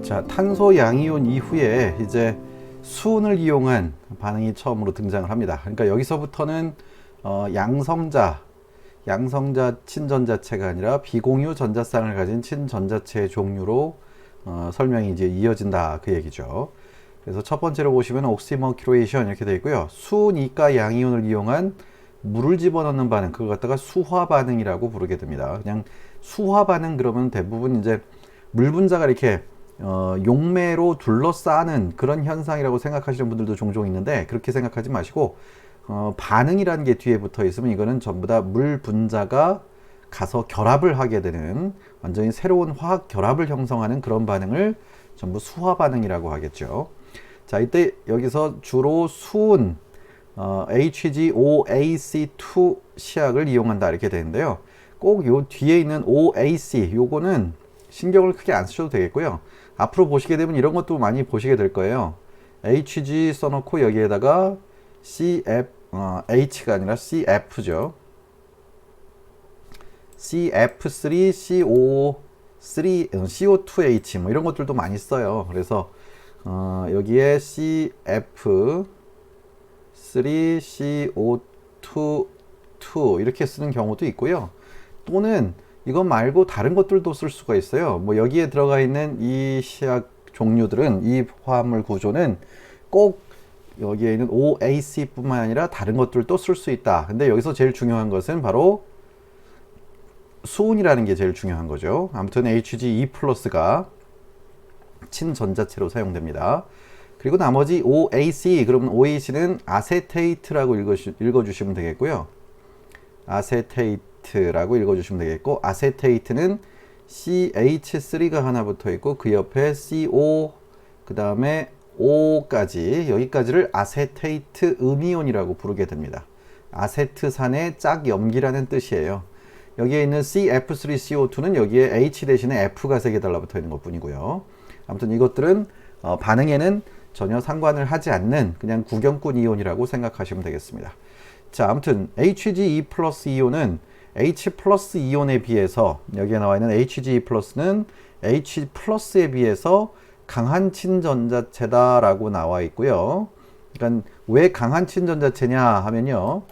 자, 탄소 양이온 이후에 이제 수은을 이용한 반응이 처음으로 등장을 합니다. 그러니까 여기서부터는 양성자 친전자체가 아니라 비공유 전자쌍을 가진 친전자체의 종류로 설명이 이제 이어진다, 그 얘기죠. 그래서 첫 번째로 보시면 옥시머큐레이션 이렇게 되어 있고요. 수은이가 양이온을 이용한 물을 집어넣는 반응, 그걸 갖다가 수화 반응이라고 부르게 됩니다. 그냥 수화 반응 그러면 대부분 이제 물 분자가 이렇게 용매로 둘러싸는 그런 현상이라고 생각하시는 분들도 종종 있는데, 그렇게 생각하지 마시고 반응이라는 게 뒤에 붙어 있으면 이거는 전부 다 물 분자가 가서 결합을 하게 되는 완전히 새로운 화학 결합을 형성하는 그런 반응을 전부 수화 반응이라고 하겠죠. 자, 이때 여기서 주로 수은 HgOAC2 시약을 이용한다 이렇게 되는데요. 꼭 요 뒤에 있는 OAC 요거는 신경을 크게 안 쓰셔도 되겠고요. 앞으로 보시게 되면 이런 것도 많이 보시게 될 거예요. HG 써놓고 여기에다가 H가 아니라 CF죠. CF3CO2H 뭐 이런 것들도 많이 써요. 그래서 여기에 CF3CO2 이렇게 쓰는 경우도 있고요. 또는 이것 말고 다른 것들도 쓸 수가 있어요. 뭐 여기에 들어가 있는 이 시약 종류들은, 이 화합물 구조는 꼭 여기에 있는 OAC 뿐만 아니라 다른 것들도 쓸 수 있다. 근데 여기서 제일 중요한 것은 바로 수은이라는 게 제일 중요한 거죠. 아무튼 Hge+가 친전자체로 사용됩니다. 그리고 나머지 OAC, 그러면 OAC는 아세테이트라고 읽어주시면 되겠고요. 아세테이트라고 읽어주시면 되겠고, 아세테이트는 CH3가 하나 붙어 있고 그 옆에 CO, 그 다음에 O까지, 여기까지를 아세테이트 음이온이라고 부르게 됩니다. 아세트산의 짝염기라는 뜻이에요. 여기에 있는 CF3CO2는 여기에 H 대신에 F가 3개 달라붙어 있는 것 뿐이고요. 아무튼 이것들은 반응에는 전혀 상관을 하지 않는 그냥 구경꾼 이온이라고 생각하시면 되겠습니다. 자, 아무튼 Hge 플러스 이온은 H 플러스 이온에 비해서, 여기에 나와 있는 Hge 플러스는 H 플러스에 비해서 강한 친전자체다라고 나와 있고요. 그러니까 왜 강한 친전자체냐 하면요,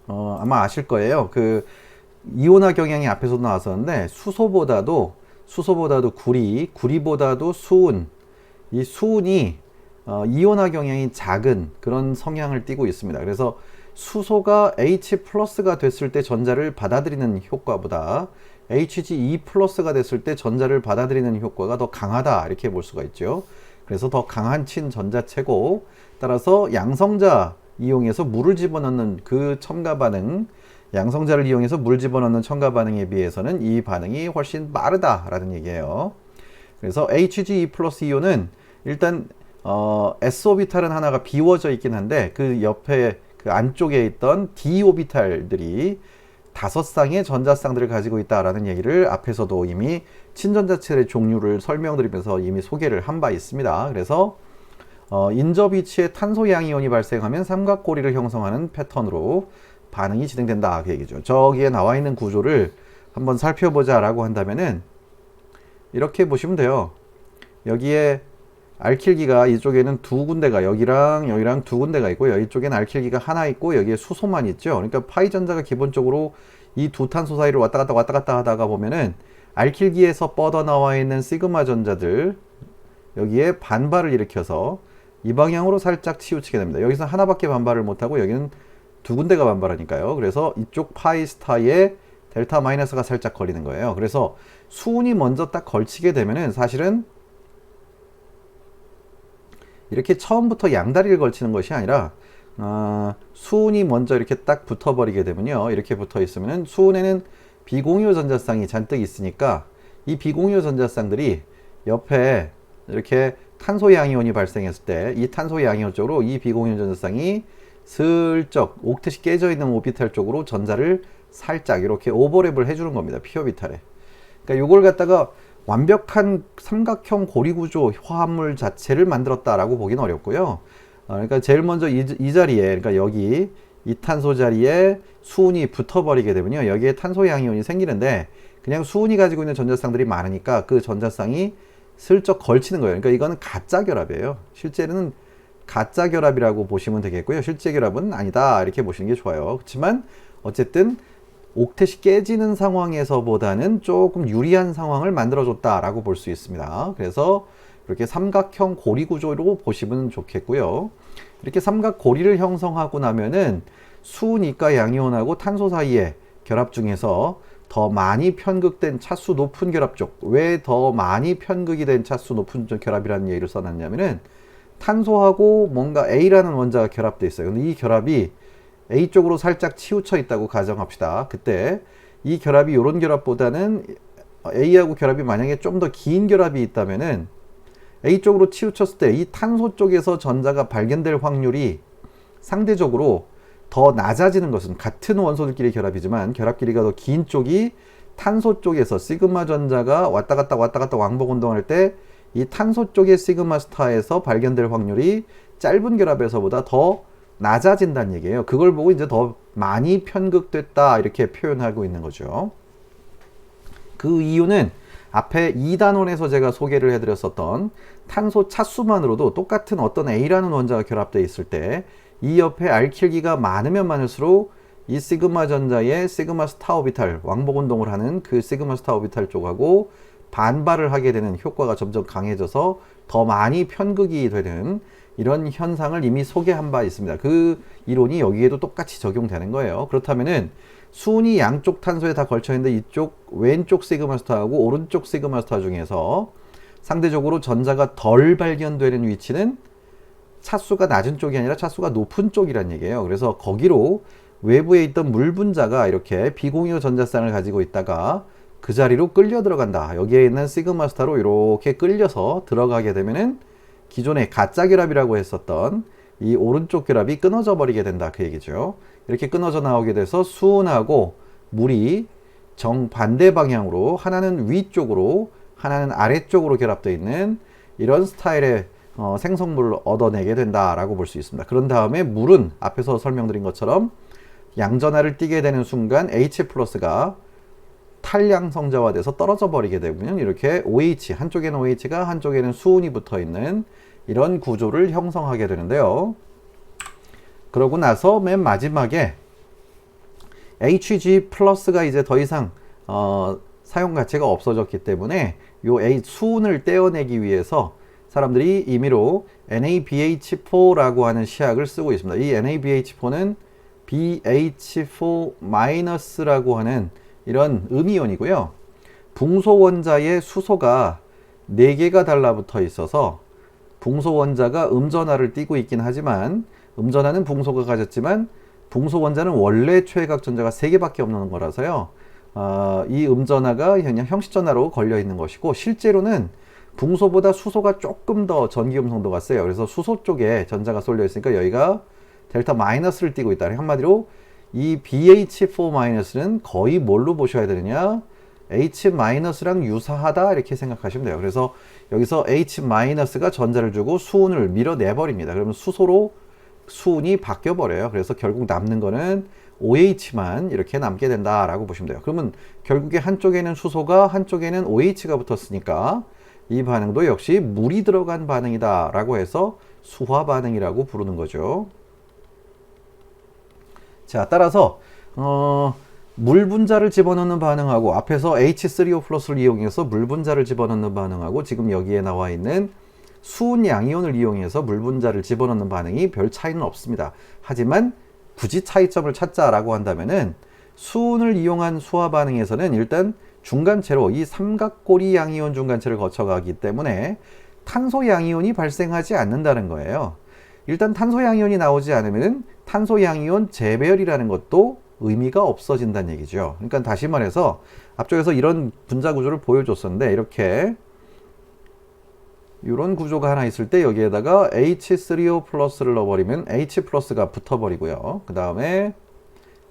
아마 아실 거예요. 그 이온화 경향이 앞에서도 나왔었는데 수소보다도 구리보다도 수은, 이 수은이 이온화 경향이 작은 그런 성향을 띠고 있습니다. 그래서 수소가 H 플러스가 됐을 때 전자를 받아들이는 효과보다 Hge 플러스가 됐을 때 전자를 받아들이는 효과가 더 강하다, 이렇게 볼 수가 있죠. 그래서 더 강한 친전자체고, 따라서 양성자 이용해서 물을 집어넣는 그 첨가 반응, 양성자를 이용해서 물을 집어넣는 첨가 반응에 비해서는 이 반응이 훨씬 빠르다라는 얘기예요. 그래서 Hge 플러스 이온은 일단 s오비탈은 하나가 비워져 있긴 한데 그 옆에 그 안쪽에 있던 d오비탈들이 5쌍의 전자쌍들을 가지고 있다라는 얘기를 앞에서도 이미 친전자체의 종류를 설명드리면서 이미 소개를 한 바 있습니다. 그래서 인접 위치에 탄소 양이온이 발생하면 삼각고리를 형성하는 패턴으로 반응이 진행된다, 그 얘기죠. 저기에 나와 있는 구조를 한번 살펴보자 라고 한다면은 이렇게 보시면 돼요. 여기에 알킬기가 이쪽에는 두 군데가, 여기랑 두 군데가 있고요. 이쪽에는 알킬기가 하나 있고 여기에 수소만 있죠. 그러니까 파이 전자가 기본적으로 이 두 탄소 사이를 왔다 갔다 하다가 보면은 알킬기에서 뻗어 나와 있는 시그마 전자들, 여기에 반발을 일으켜서 이 방향으로 살짝 치우치게 됩니다. 여기서 하나밖에 반발을 못하고 여기는 두 군데가 반발하니까요. 그래서 이쪽 파이 스타에 델타 마이너스가 살짝 걸리는 거예요. 그래서 수은이 먼저 딱 걸치게 되면은 사실은 이렇게 처음부터 양다리를 걸치는 것이 아니라 수은이 먼저 이렇게 딱 붙어버리게 되면요, 이렇게 붙어 있으면은 수은에는 비공유 전자쌍이 잔뜩 있으니까 이 비공유 전자쌍들이 옆에 이렇게 탄소 양이온이 발생했을 때 이 탄소 양이온 쪽으로 이 비공유 전자쌍이 슬쩍 옥텟이 깨져 있는 오비탈 쪽으로 전자를 살짝 이렇게 오버랩을 해주는 겁니다, p 오비탈에. 그러니까 이걸 갖다가 완벽한 삼각형 고리구조 화합물 자체를 만들었다라고 보기는 어렵고요. 그러니까 제일 먼저 이 자리에, 그러니까 여기 이 탄소 자리에 수은이 붙어버리게 되면요, 여기에 탄소 양이온이 생기는데 그냥 수은이 가지고 있는 전자쌍들이 많으니까 그 전자쌍이 슬쩍 걸치는 거예요. 그러니까 이거는 가짜 결합이에요. 실제는 가짜 결합이라고 보시면 되겠고요. 실제 결합은 아니다 이렇게 보시는 게 좋아요. 그렇지만 어쨌든 옥텟이 깨지는 상황에서보다는 조금 유리한 상황을 만들어줬다라고 볼 수 있습니다. 그래서 이렇게 삼각형 고리 구조로 보시면 좋겠고요. 이렇게 삼각 고리를 형성하고 나면은 수은이가 양이온하고 탄소 사이의 결합 중에서 더 많이 편극된 차수 높은 결합 쪽, 왜 더 많이 편극이 된 차수 높은 결합이라는 예를 써놨냐면은 탄소하고 뭔가 A라는 원자가 결합되어 있어요. 근데 이 결합이 A 쪽으로 살짝 치우쳐 있다고 가정합시다. 그때 이 결합이 이런 결합보다는 A하고 결합이 만약에 좀 더 긴 결합이 있다면은 A 쪽으로 치우쳤을 때 이 탄소 쪽에서 전자가 발견될 확률이 상대적으로 더 낮아지는 것은 같은 원소들끼리 결합이지만 결합 길이가 더 긴 쪽이 탄소 쪽에서 시그마 전자가 왔다 갔다 왕복 운동할 때 이 탄소 쪽의 시그마 스타에서 발견될 확률이 짧은 결합에서보다 더 낮아진다는 얘기예요. 그걸 보고 이제 더 많이 편극됐다 이렇게 표현하고 있는 거죠. 그 이유는 앞에 2단원에서 제가 소개를 해드렸었던 탄소 차수만으로도 똑같은 어떤 A라는 원자가 결합되어 있을 때 이 옆에 알킬기가 많으면 많을수록 이 시그마 전자의 시그마 스타 오비탈 왕복 운동을 하는 그 시그마 스타 오비탈 쪽하고 반발을 하게 되는 효과가 점점 강해져서 더 많이 편극이 되는 이런 현상을 이미 소개한 바 있습니다. 그 이론이 여기에도 똑같이 적용되는 거예요. 그렇다면은 수은이 양쪽 탄소에 다 걸쳐 있는데 이쪽 왼쪽 시그마 스타하고 오른쪽 시그마 스타 중에서 상대적으로 전자가 덜 발견되는 위치는 차수가 낮은 쪽이 아니라 차수가 높은 쪽이란 얘기예요. 그래서 거기로 외부에 있던 물 분자가 이렇게 비공유 전자쌍을 가지고 있다가 그 자리로 끌려 들어간다. 여기에 있는 시그마 스타로 이렇게 끌려서 들어가게 되면은 기존에 가짜 결합이라고 했었던 이 오른쪽 결합이 끊어져 버리게 된다. 그 얘기죠. 이렇게 끊어져 나오게 돼서 수은하고 물이 정반대 방향으로 하나는 위쪽으로 하나는 아래쪽으로 결합되어 있는 이런 스타일의 생성물을 얻어내게 된다라고 볼 수 있습니다. 그런 다음에 물은 앞에서 설명드린 것처럼 양전하를 띠게 되는 순간 H 플러스가 탈양성자화돼서 떨어져 버리게 되면 이렇게 OH, 한쪽에는 OH가 한쪽에는 수은이 붙어 있는 이런 구조를 형성하게 되는데요. 그러고 나서 맨 마지막에 Hg 플러스가 이제 더 이상 사용 가치가 없어졌기 때문에 요 수은을 떼어내기 위해서 사람들이 임의로 NaBH4라고 하는 시약을 쓰고 있습니다. 이 NaBH4는 BH4-라고 하는 이런 음이온이고요. 붕소 원자의 수소가 4개가 달라붙어 있어서 붕소 원자가 음전하를 띠고 있긴 하지만 음전하는 붕소가 가졌지만 붕소 원자는 원래 최외각 전자가 3개밖에 없는 거라서요. 이 음전하가 그냥 형식전하로 걸려 있는 것이고 실제로는 붕소보다 수소가 조금 더 전기 음성도가 세요. 그래서 수소 쪽에 전자가 쏠려 있으니까 여기가 델타 마이너스를 띠고 있다. 한마디로 이 BH4-는 거의 뭘로 보셔야 되느냐? H-랑 유사하다 이렇게 생각하시면 돼요. 그래서 여기서 H-가 전자를 주고 수은을 밀어내 버립니다. 그러면 수소로 수은이 바뀌어 버려요. 그래서 결국 남는 거는 OH만 이렇게 남게 된다라고 보시면 돼요. 그러면 결국에 한쪽에는 수소가 한쪽에는 OH가 붙었으니까 이 반응도 역시 물이 들어간 반응이다 라고 해서 수화 반응이라고 부르는 거죠. 자, 따라서 물 분자를 집어넣는 반응하고 앞에서 H3O 플러스를 이용해서 물 분자를 집어넣는 반응하고 지금 여기에 나와 있는 수은 양이온을 이용해서 물 분자를 집어넣는 반응이 별 차이는 없습니다. 하지만 굳이 차이점을 찾자라고 한다면은 수은을 이용한 수화 반응에서는 일단 중간체로 이 삼각고리 양이온 중간체를 거쳐가기 때문에 탄소 양이온이 발생하지 않는다는 거예요. 일단 탄소 양이온이 나오지 않으면 탄소 양이온 재배열이라는 것도 의미가 없어진다는 얘기죠. 그러니까 다시 말해서 앞쪽에서 이런 분자 구조를 보여줬었는데 이렇게 이런 구조가 하나 있을 때 여기에다가 H3O 플러스를 넣어버리면 H 플러스가 붙어버리고요. 그 다음에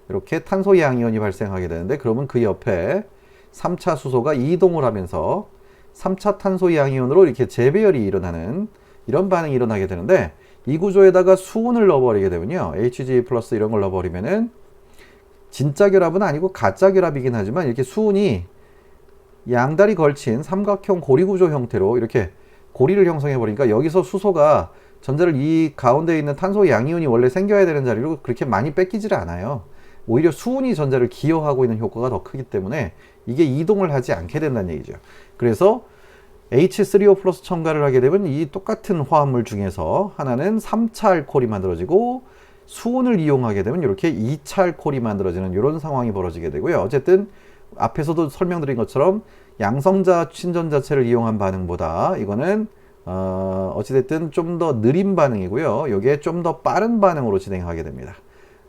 이렇게 탄소 양이온이 발생하게 되는데 그러면 그 옆에 3차 수소가 이동을 하면서 3차 탄소 양이온으로 이렇게 재배열이 일어나는 이런 반응이 일어나게 되는데 이 구조에다가 수은을 넣어버리게 되면요. Hg 플러스 이런 걸 넣어버리면은 진짜 결합은 아니고 가짜 결합이긴 하지만 이렇게 수은이 양다리 걸친 삼각형 고리 구조 형태로 이렇게 고리를 형성해 버리니까 여기서 수소가 전자를 이 가운데 있는 탄소 양이온이 원래 생겨야 되는 자리로 그렇게 많이 뺏기질 않아요. 오히려 수은이 전자를 기여하고 있는 효과가 더 크기 때문에 이게 이동을 하지 않게 된다는 얘기죠. 그래서 H3O 플러스 첨가를 하게 되면 이 똑같은 화합물 중에서 하나는 3차 알코올이 만들어지고 수은을 이용하게 되면 이렇게 2차 알코올이 만들어지는 이런 상황이 벌어지게 되고요. 어쨌든 앞에서도 설명드린 것처럼 양성자 친전자체를 이용한 반응보다 이거는 어찌됐든 좀 더 느린 반응이고요. 여기에 좀 더 빠른 반응으로 진행하게 됩니다.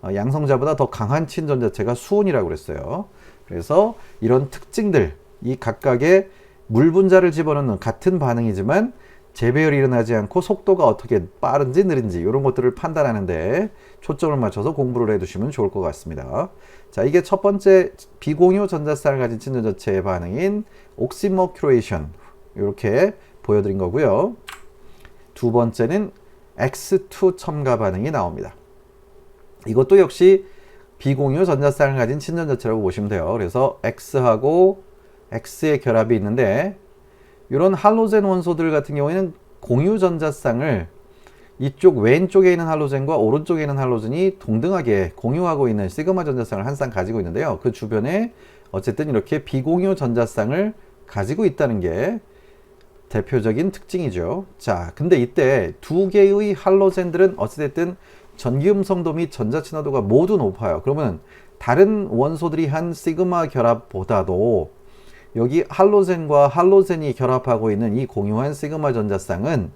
양성자보다 더 강한 친전자체가 수은이라고 그랬어요. 그래서 이런 특징들, 이 각각의 물 분자를 집어넣는 같은 반응이지만 재배열이 일어나지 않고 속도가 어떻게 빠른지 느린지 이런 것들을 판단하는데 초점을 맞춰서 공부를 해두시면 좋을 것 같습니다. 자, 이게 첫 번째 비공유 전자쌍을 가진 친전자체의 반응인 옥시머큐레이션 이렇게 보여드린 거고요. 두 번째는 X2 첨가 반응이 나옵니다. 이것도 역시 비공유 전자쌍을 가진 친전자체라고 보시면 돼요. 그래서 X하고 X의 결합이 있는데 이런 할로젠 원소들 같은 경우에는 공유 전자쌍을 이쪽 왼쪽에 있는 할로젠과 오른쪽에 있는 할로젠이 동등하게 공유하고 있는 시그마 전자쌍을 한 쌍 가지고 있는데요. 그 주변에 어쨌든 이렇게 비공유 전자쌍을 가지고 있다는 게 대표적인 특징이죠. 자, 근데 이때 두 개의 할로젠들은 어찌됐든 전기음성도 및 전자친화도가 모두 높아요. 그러면 다른 원소들이 한 시그마 결합보다도 여기 할로젠과 할로젠이 결합하고 있는 이 공유한 시그마 전자쌍은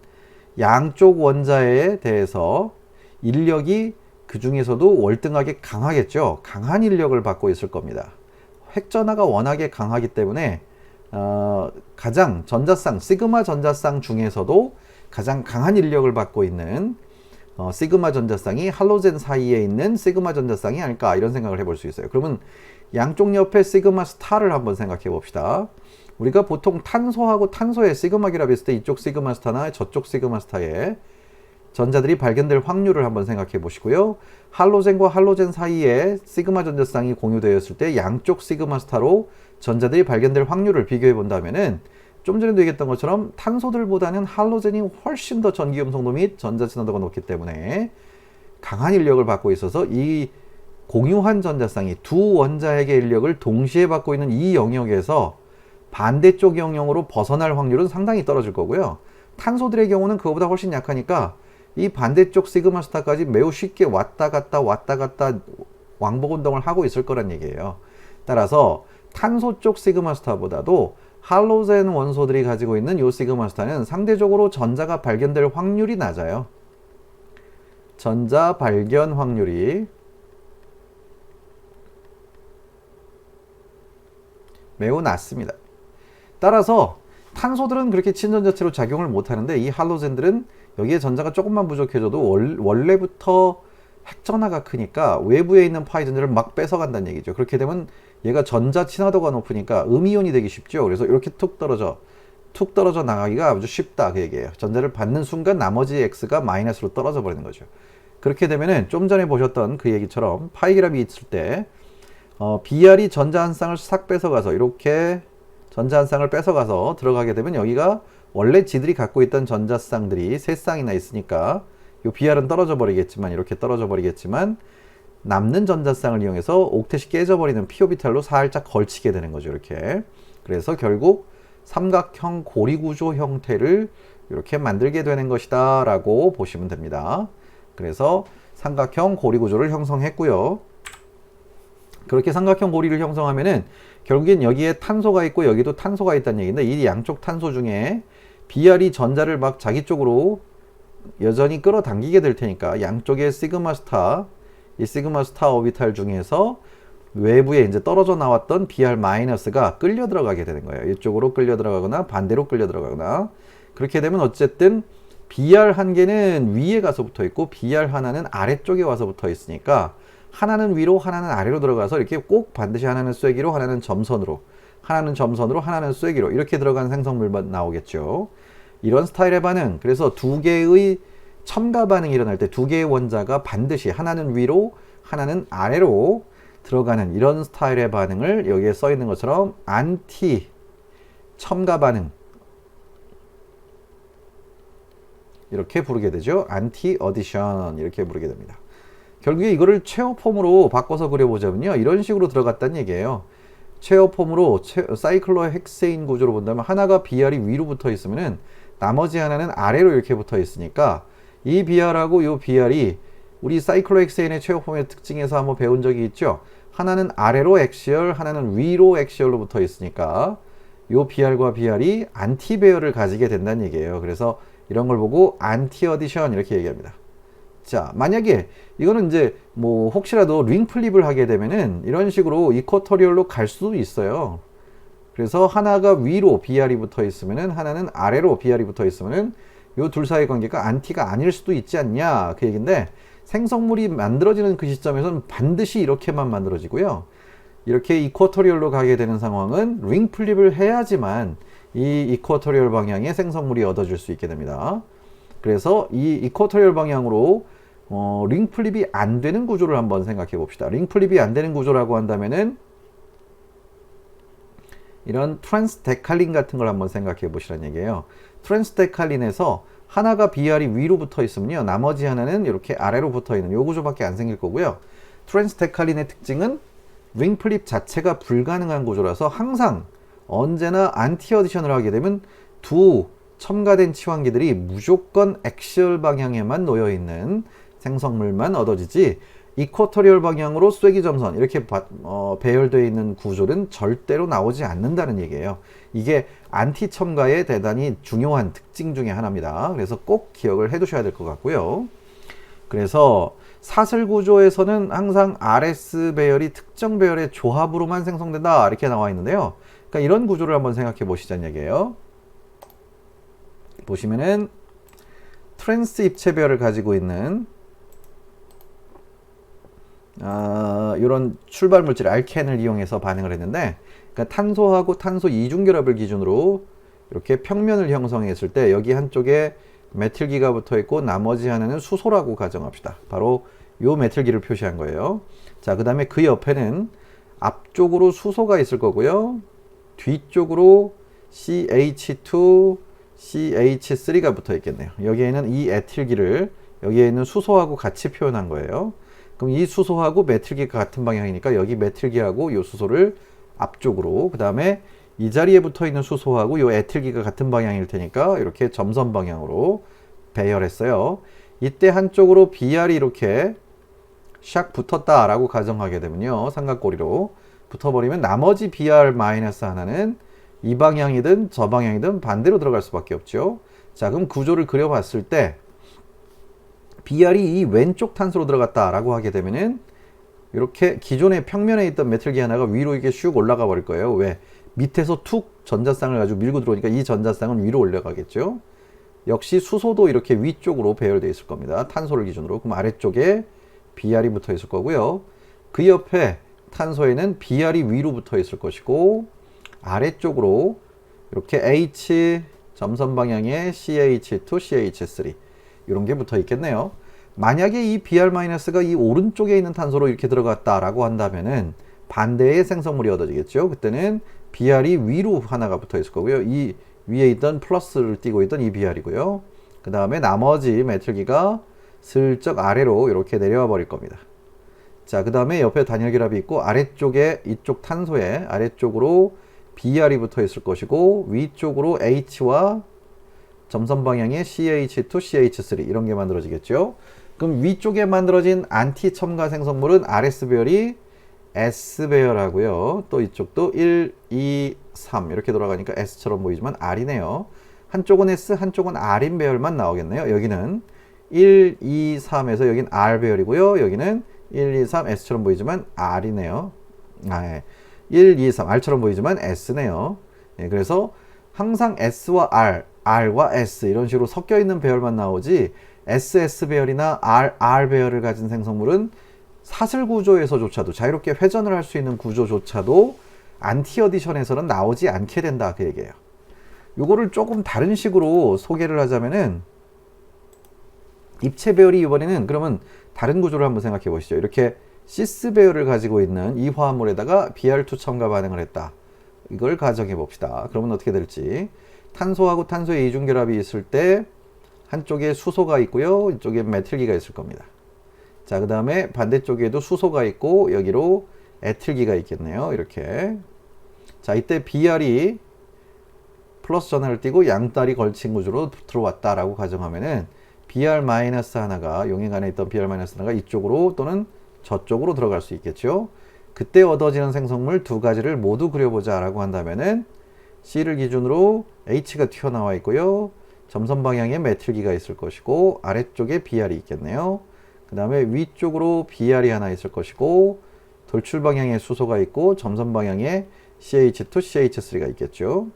양쪽 원자에 대해서 인력이 그 중에서도 월등하게 강하겠죠. 강한 인력을 받고 있을 겁니다. 핵전하가 워낙에 강하기 때문에 가장 전자쌍, 시그마 전자쌍 중에서도 가장 강한 인력을 받고 있는 시그마 전자쌍이 할로젠 사이에 있는 시그마 전자쌍이 아닐까 이런 생각을 해볼 수 있어요. 그러면 양쪽 옆에 시그마 스타를 한번 생각해 봅시다. 우리가 보통 탄소하고 탄소의 시그마 결합이 있을 때 이쪽 시그마 스타나 저쪽 시그마 스타에 전자들이 발견될 확률을 한번 생각해 보시고요. 할로젠과 할로젠 사이에 시그마 전자쌍이 공유되었을 때 양쪽 시그마 스타로 전자들이 발견될 확률을 비교해 본다면은 좀 전에도 얘기했던 것처럼 탄소들보다는 할로젠이 훨씬 더 전기 음성도 및 전자 친화도가 높기 때문에 강한 인력을 받고 있어서 이 공유한 전자쌍이 두 원자핵의 인력을 동시에 받고 있는 이 영역에서 반대쪽 영역으로 벗어날 확률은 상당히 떨어질 거고요. 탄소들의 경우는 그거보다 훨씬 약하니까 이 반대쪽 시그마 스타까지 매우 쉽게 왔다 갔다 왕복 운동을 하고 있을 거란 얘기예요. 따라서 탄소 쪽 시그마 스타보다도 할로젠 원소들이 가지고 있는 이 시그마 스타는 상대적으로 전자가 발견될 확률이 낮아요. 전자 발견 확률이 매우 낮습니다. 따라서 탄소들은 그렇게 친전자체로 작용을 못하는데 이 할로젠들은 여기에 전자가 조금만 부족해져도 원래부터 핵전하가 크니까 외부에 있는 파이전들을 막 뺏어간다는 얘기죠. 그렇게 되면 얘가 전자 친화도가 높으니까 음이온이 되기 쉽죠. 그래서 이렇게 툭 떨어져 나가기가 아주 쉽다 그 얘기예요. 전자를 받는 순간 나머지 X가 마이너스로 떨어져 버리는 거죠. 그렇게 되면은 좀 전에 보셨던 그 얘기처럼 파이 결합이 있을 때 BR이 전자 한 쌍을 싹 뺏어가서 이렇게 전자 한 쌍을 뺏어가서 들어가게 되면 여기가 원래 지들이 갖고 있던 전자쌍들이 세 쌍이나 있으니까 요 BR은 떨어져 버리겠지만 이렇게 떨어져 버리겠지만 남는 전자쌍을 이용해서 옥텟이 깨져버리는 p오비탈로 살짝 걸치게 되는 거죠. 이렇게. 그래서 결국 삼각형 고리 구조 형태를 이렇게 만들게 되는 것이다 라고 보시면 됩니다. 그래서 삼각형 고리 구조를 형성했고요. 그렇게 삼각형 고리를 형성하면은 결국엔 여기에 탄소가 있고 여기도 탄소가 있다는 얘기인데 이 양쪽 탄소 중에 BR이 전자를 막 자기 쪽으로 여전히 끌어당기게 될 테니까 양쪽의 시그마 스타, 이 시그마 스타 오비탈 중에서 외부에 이제 떨어져 나왔던 BR-가 끌려 들어가게 되는 거예요. 이쪽으로 끌려 들어가거나 반대로 끌려 들어가거나 그렇게 되면 어쨌든 BR 한 개는 위에 가서 붙어 있고 BR 하나는 아래쪽에 와서 붙어 있으니까 하나는 위로 하나는 아래로 들어가서 이렇게 꼭 반드시 하나는 쐐기로 하나는 점선으로 하나는 점선으로 하나는 쐐기로 이렇게 들어가는 생성물만 나오겠죠. 이런 스타일의 반응, 그래서 두 개의 첨가 반응이 일어날 때 두 개의 원자가 반드시 하나는 위로 하나는 아래로 들어가는 이런 스타일의 반응을 여기에 써 있는 것처럼 안티 첨가 반응 이렇게 부르게 되죠. 안티 어디션 이렇게 부르게 됩니다. 결국에 이거를 최후 폼으로 바꿔서 그려보자면요, 이런 식으로 들어갔다는 얘기예요. 최후 폼으로 사이클로헥세인 구조로 본다면 하나가 BR이 위로 붙어 있으면은 나머지 하나는 아래로 이렇게 붙어 있으니까 이 BR하고 이 BR이 우리 사이클로헥세인의 최후 폼의 특징에서 한번 배운 적이 있죠. 하나는 아래로 엑시얼, 하나는 위로 엑시얼로 붙어 있으니까 이 BR과 BR이 안티 배열을 가지게 된다는 얘기예요. 그래서 이런 걸 보고 안티 어디션 이렇게 얘기합니다. 자, 만약에 이거는 이제 뭐 혹시라도 링 플립을 하게 되면은 이런 식으로 이쿼토리얼로 갈 수도 있어요. 그래서 하나가 위로 BR이 붙어 있으면은 하나는 아래로 BR이 붙어 있으면은 요 둘 사이 관계가 안티가 아닐 수도 있지 않냐 그 얘긴데, 생성물이 만들어지는 그 시점에서는 반드시 이렇게만 만들어지고요. 이렇게 이쿼토리얼로 가게 되는 상황은 링 플립을 해야지만 이 이쿼토리얼 방향의 생성물이 얻어질 수 있게 됩니다. 그래서 이 이쿼토리얼 방향으로 링 플립이 안 되는 구조를 한번 생각해 봅시다. 링 플립이 안 되는 구조라고 한다면은 이런 트랜스데칼린 같은 걸 한번 생각해 보시라는 얘기예요. 트랜스데칼린에서 하나가 BR이 위로 붙어 있으면요, 나머지 하나는 이렇게 아래로 붙어 있는 요 구조밖에 안 생길 거고요. 트랜스데칼린의 특징은 링 플립 자체가 불가능한 구조라서 항상 언제나 안티 어디션을 하게 되면 두 첨가된 치환기들이 무조건 엑시얼 방향에만 놓여 있는 생성물만 얻어지지, 이쿼토리얼 방향으로 쐐기점선 이렇게 배열되어 있는 구조는 절대로 나오지 않는다는 얘기예요. 이게 안티 첨가의 대단히 중요한 특징 중에 하나입니다. 그래서 꼭 기억을 해 두셔야 될 것 같고요. 그래서 사슬 구조에서는 항상 RS 배열이 특정 배열의 조합으로만 생성된다 이렇게 나와 있는데요. 그러니까 이런 구조를 한번 생각해 보시자는 얘기예요. 보시면은 트랜스 입체 배열을 가지고 있는 이런 출발 물질 알켄을 이용해서 반응을 했는데, 그러니까 탄소하고 탄소 이중결합을 기준으로 이렇게 평면을 형성했을 때 여기 한쪽에 메틸기가 붙어 있고 나머지 하나는 수소라고 가정합시다. 바로 요 메틸기를 표시한 거예요. 자, 그 다음에 그 옆에는 앞쪽으로 수소가 있을 거고요. 뒤쪽으로 CH2, CH3가 붙어 있겠네요. 여기에는 이 에틸기를 여기에 있는 수소하고 같이 표현한 거예요. 그럼 이 수소하고 메틸기가 같은 방향이니까 여기 메틸기하고 이 수소를 앞쪽으로, 그 다음에 이 자리에 붙어 있는 수소하고 이 에틸기가 같은 방향일 테니까 이렇게 점선 방향으로 배열했어요. 이때 한쪽으로 BR이 이렇게 샥 붙었다라고 가정하게 되면요, 삼각고리로 붙어버리면 나머지 BR 마이너스 하나는 이 방향이든 저 방향이든 반대로 들어갈 수밖에 없죠. 자, 그럼 구조를 그려봤을 때 BR이 이 왼쪽 탄소로 들어갔다라고 하게 되면은 이렇게 기존의 평면에 있던 메틸기 하나가 위로 이렇게 슉 올라가 버릴 거예요. 왜? 밑에서 툭 전자쌍을 가지고 밀고 들어오니까 이 전자쌍은 위로 올라가겠죠. 역시 수소도 이렇게 위쪽으로 배열되어 있을 겁니다. 탄소를 기준으로. 그럼 아래쪽에 BR이 붙어 있을 거고요. 그 옆에 탄소에는 BR이 위로 붙어 있을 것이고 아래쪽으로 이렇게 H 점선 방향의 CH2, CH3 이런 게 붙어 있겠네요. 만약에 이 BR-가 이 오른쪽에 있는 탄소로 이렇게 들어갔다라고 한다면은 반대의 생성물이 얻어지겠죠. 그때는 BR이 위로 하나가 붙어 있을 거고요. 이 위에 있던 플러스를 띄고 있던 이 BR이고요. 그 다음에 나머지 메틸기가 슬쩍 아래로 이렇게 내려와 버릴 겁니다. 자, 그 다음에 옆에 단열결합이 있고 아래쪽에 이쪽 탄소에 아래쪽으로 BR이 붙어 있을 것이고 위쪽으로 H와 점선 방향의 CH2, CH3 이런 게 만들어지겠죠. 그럼 위쪽에 만들어진 안티 첨가 생성물은 RS 배열이 S 배열하고요. 또 이쪽도 1, 2, 3 이렇게 돌아가니까 S처럼 보이지만 R이네요. 한쪽은 S, 한쪽은 R인 배열만 나오겠네요. 여기는 1, 2, 3에서 여긴 R 배열이고요. 여기는 1, 2, 3 S처럼 보이지만 R이네요. 1, 2, 3 R처럼 보이지만 S네요. 예, 그래서 항상 S와 R, R과 S 이런 식으로 섞여 있는 배열만 나오지 SS 배열이나 R 배열을 가진 생성물은 사슬 구조에서조차도 자유롭게 회전을 할 수 있는 구조조차도 안티 어디션에서는 나오지 않게 된다 그 얘기예요. 요거를 조금 다른 식으로 소개를 하자면은 입체 배열이 이번에는 그러면 다른 구조를 한번 생각해 보시죠. 이렇게 시스 배열을 가지고 있는 이 화합물에다가 BR2 첨가 반응을 했다. 이걸 가정해 봅시다. 그러면 어떻게 될지. 탄소하고 탄소의 이중결합이 있을 때 한쪽에 수소가 있고요. 이쪽에 메틸기가 있을 겁니다. 자, 그 다음에 반대쪽에도 수소가 있고 여기로 에틸기가 있겠네요. 이렇게. 자, 이때 Br이 플러스 전하를 띄고 양다리 걸친 구조로 들어왔다라고 가정하면은 Br 마이너스 하나가 용액 안에 있던 Br 마이너스 하나가 이쪽으로 또는 저쪽으로 들어갈 수 있겠죠. 그때 얻어지는 생성물 두 가지를 모두 그려보자 라고 한다면은 C를 기준으로 H가 튀어나와 있고요. 점선 방향에 메틸기가 있을 것이고 아래쪽에 Br이 있겠네요. 그 다음에 위쪽으로 Br이 하나 있을 것이고 돌출 방향에 수소가 있고 점선 방향에 CH2, CH3가 있겠죠.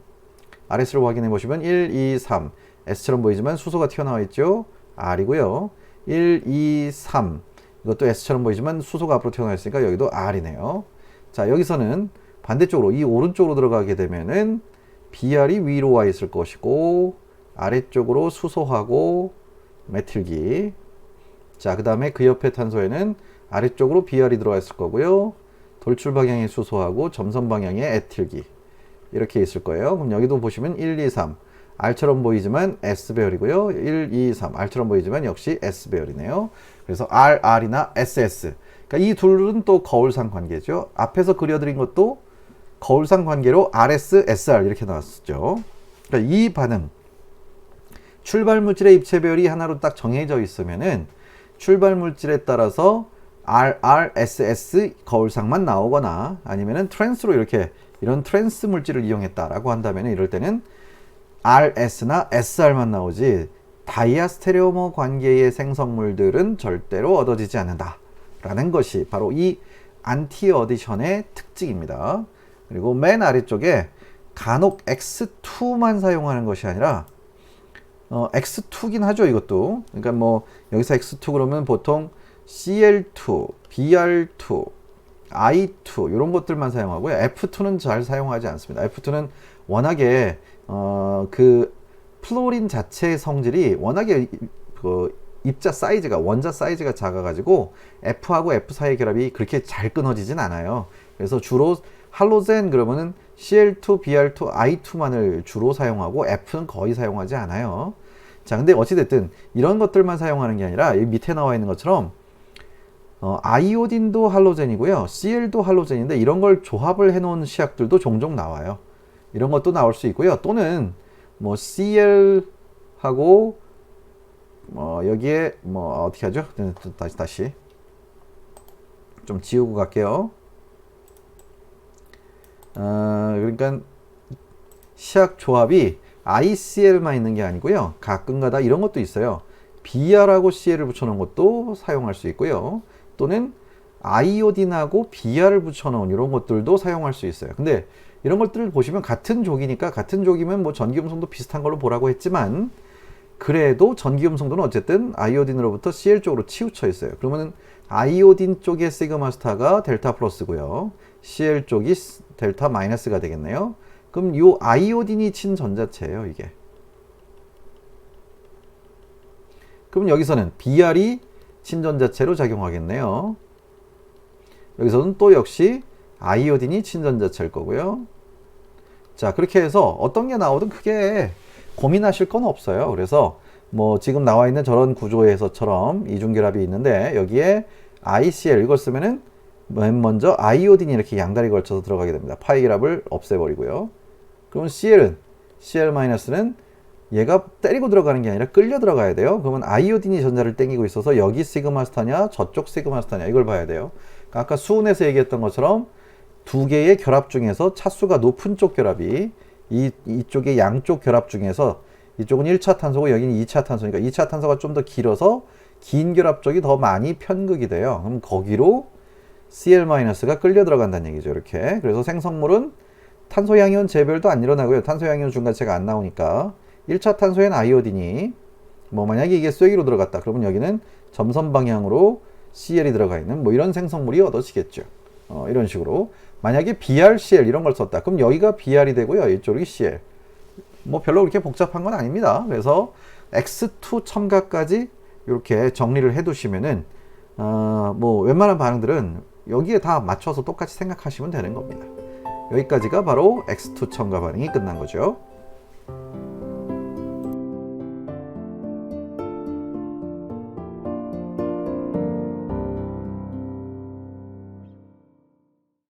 RS를 확인해 보시면 1, 2, 3 S처럼 보이지만 수소가 튀어나와 있죠. R이고요. 1, 2, 3 이것도 S처럼 보이지만 수소가 앞으로 튀어나와 있으니까 여기도 R이네요. 자, 여기서는 반대쪽으로 이 오른쪽으로 들어가게 되면은 Br이 위로 와 있을 것이고 아래쪽으로 수소하고 메틸기. 자, 그 다음에 그 옆에 탄소에는 아래쪽으로 Br이 들어와 있을 거고요. 돌출 방향의 수소하고 점선 방향의 에틸기. 이렇게 있을 거예요. 그럼 여기도 보시면 1, 2, 3 R처럼 보이지만 S배열이고요. 1, 2, 3 R처럼 보이지만 역시 S배열이네요. 그래서 R, R이나 SS. 그러니까 이 둘은 또 거울상 관계죠. 앞에서 그려드린 것도 거울상 관계로 RS, SR 이렇게 나왔었죠. 그러니까 이 반응, 출발 물질의 입체배열이 하나로 딱 정해져 있으면은 출발 물질에 따라서 RRSS 거울상만 나오거나 아니면은 트랜스로 이렇게 이런 트랜스 물질을 이용했다라고 한다면 이럴 때는 RS나 SR만 나오지 다이아 스테레오머 관계의 생성물들은 절대로 얻어지지 않는다 라는 것이 바로 이 안티 어디션의 특징입니다. 그리고 맨 아래쪽에 간혹 X2만 사용하는 것이 아니라 X2긴 하죠, 이것도. 그러니까 뭐 여기서 X2 그러면 보통 Cl2, Br2, I2 이런 것들만 사용하고요. F2는 잘 사용하지 않습니다. F2는 워낙에 그 플로린 자체의 성질이 워낙에 그 입자 사이즈가 원자 사이즈가 작아가지고 F하고 F 사이의 결합이 그렇게 잘 끊어지진 않아요. 그래서 주로 할로젠 그러면은 Cl2, Br2, I2만을 주로 사용하고 F는 거의 사용하지 않아요. 자, 근데 어찌됐든 이런 것들만 사용하는 게 아니라 이 밑에 나와 있는 것처럼 아이오딘도 할로젠이고요. Cl도 할로젠인데 이런 걸 조합을 해놓은 시약들도 종종 나와요. 이런 것도 나올 수 있고요. 또는 뭐 Cl하고 여기에 뭐 어떻게 하죠? 다시 좀 지우고 갈게요. 그러니까 시약 조합이 ICL만 있는 게 아니고요. 가끔가다 이런 것도 있어요. Br하고 Cl을 붙여놓은 것도 사용할 수 있고요. 또는 아이오딘하고 Br을 붙여놓은 이런 것들도 사용할 수 있어요. 근데 이런 것들을 보시면 같은 족이니까 같은 족이면 뭐 전기음성도 비슷한 걸로 보라고 했지만 그래도 전기음성도는 어쨌든 아이오딘으로부터 Cl 쪽으로 치우쳐 있어요. 그러면은 아이오딘 쪽의 시그마 스타가 델타 플러스고요. Cl 쪽이 델타 마이너스가 되겠네요. 그럼 요 아이오딘이 친 전자체예요, 이게. 그럼 여기서는 Br이 친전자체로 작용하겠네요. 여기서는 또 역시 아이오딘이 친전자체일 거고요. 자, 그렇게 해서 어떤 게 나오든 크게 고민하실 건 없어요. 그래서 뭐 지금 나와 있는 저런 구조에서처럼 이중결합이 있는데 여기에 ICL 이걸 쓰면은 맨 먼저 아이오딘이 이렇게 양다리 걸쳐서 들어가게 됩니다. 파이 결합을 없애버리고요. 그러면 CL-는 얘가 때리고 들어가는 게 아니라 끌려 들어가야 돼요. 그러면 아이오딘이 전자를 땡기고 있어서 여기 시그마 스타냐 저쪽 시그마 스타냐 이걸 봐야 돼요. 그러니까 아까 수은에서 얘기했던 것처럼 두 개의 결합 중에서 차수가 높은 쪽 결합이 이쪽의 양쪽 결합 중에서 이쪽은 1차 탄소고 여기는 2차 탄소니까 2차 탄소가 좀 더 길어서 긴 결합 쪽이 더 많이 편극이 돼요. 그럼 거기로 Cl-가 끌려 들어간다는 얘기죠. 이렇게. 그래서 생성물은 탄소양이온 재별도 안 일어나고요. 탄소양이온 중간체가 안 나오니까 1차 탄소엔 아이오딘이 뭐 만약에 이게 쐐기로 들어갔다 그러면 여기는 점선 방향으로 Cl이 들어가 있는 뭐 이런 생성물이 얻어지겠죠. 이런 식으로 만약에 BrCl 이런 걸 썼다 그럼 여기가 Br이 되고요. 이쪽이 Cl 뭐 별로 그렇게 복잡한 건 아닙니다. 그래서 X2 첨가까지 이렇게 정리를 해 두시면은 뭐 웬만한 반응들은 여기에 다 맞춰서 똑같이 생각하시면 되는 겁니다. 여기까지가 바로 X2 첨가 반응이 끝난 거죠.